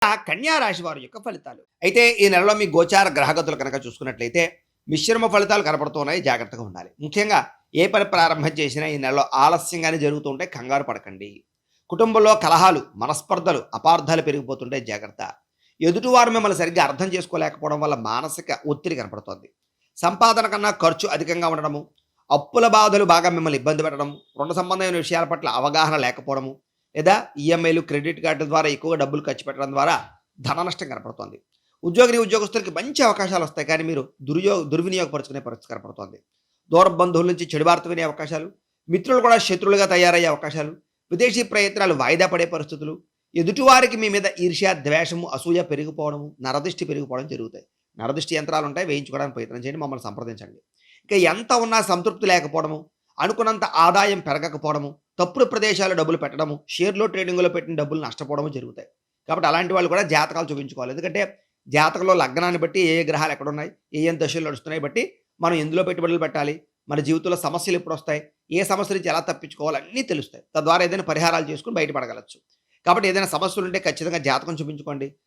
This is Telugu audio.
కన్యా రాశి వారి యొక్క ఫలితాలు. అయితే ఈ నెలలో మీ గోచార గ్రహగతులు కనుక చూసుకున్నట్లయితే మిశ్రమ ఫలితాలు కనపడుతున్నాయి. జాగ్రత్తగా ఉండాలి. ముఖ్యంగా ఏ పని ప్రారంభం చేసినా ఈ నెలలో ఆలస్యంగానే జరుగుతూ ఉంటాయి. కంగారు పడకండి. కుటుంబంలో కలహాలు, మనస్పర్ధలు, అపార్థాలు పెరిగిపోతుంటాయి. జాగ్రత్త. ఎదుటివారు మిమ్మల్ని సరిగ్గా అర్థం చేసుకోలేకపోవడం వల్ల మానసిక ఒత్తిడి కనపడుతోంది. సంపాదన కన్నా ఖర్చు అధికంగా ఉండడము, అప్పుల బాధలు బాగా మిమ్మల్ని ఇబ్బంది పెట్టడం, రుణ సంబంధమైన విషయాల పట్ల అవగాహన లేకపోవడము, లేదా ఈఎంఐలు, క్రెడిట్ కార్డుల ద్వారా ఎక్కువగా డబ్బులు ఖర్చు పెట్టడం ద్వారా ధన నష్టం కనపడుతోంది. ఉద్యోగస్తులకి మంచి అవకాశాలు వస్తాయి. కానీ మీరు దుర్వినియోగపరుచుకునే పరిస్థితి కనపడుతోంది. దూర బంధువుల నుంచి చెడు వార్త వినే అవకాశాలు, మిత్రులు కూడా శత్రువులుగా తయారయ్యే అవకాశాలు, విదేశీ ప్రయత్నాలు వాయిదా పడే పరిస్థితులు, ఎదుటివారికి మీ మీద ఈర్ష్య, ద్వేషము, అసూయ పెరిగిపోవడము, నరదిష్టి పెరిగిపోవడం జరుగుతాయి. నరదిష్టి యంత్రాలు ఉంటాయి. వేయించుకోవడానికి ప్రయత్నం చేయండి. మమ్మల్ని సంప్రదించండి. ఇక ఎంత ఉన్నా సంతృప్తి లేకపోవడము, అనుకున్నంత ఆదాయం పెరగకపోవడము, తప్పుడు ప్రదేశాల్లో డబ్బులు పెట్టడము, షేర్‌లో, ట్రేడింగ్‌లో పెట్టిన డబ్బులు నష్టపోవడము జరుగుతాయి. కాబట్టి అలాంటి వాళ్ళు కూడా జాతకాలు చూపించుకోవాలి. ఎందుకంటే జాతకంలో లగ్నాన్ని బట్టి ఏ ఏ గ్రహాలు ఎక్కడున్నాయి, ఏ ఏ దశలు నడుస్తున్నాయి బట్టి మనం ఎందులో పెట్టుబడులు పెట్టాలి, మన జీవితంలో సమస్యలు ఎప్పుడొస్తాయి, ఏ సమస్య నుంచి ఎలా తప్పించుకోవాలి అన్నీ తెలుస్తాయి. తద్వారా ఏదైనా పరిహారాలు చేసుకొని బయటపడగలచ్చు. కాబట్టి ఏదైనా సమస్యలుంటే ఖచ్చితంగా జాతకం చూపించుకోండి.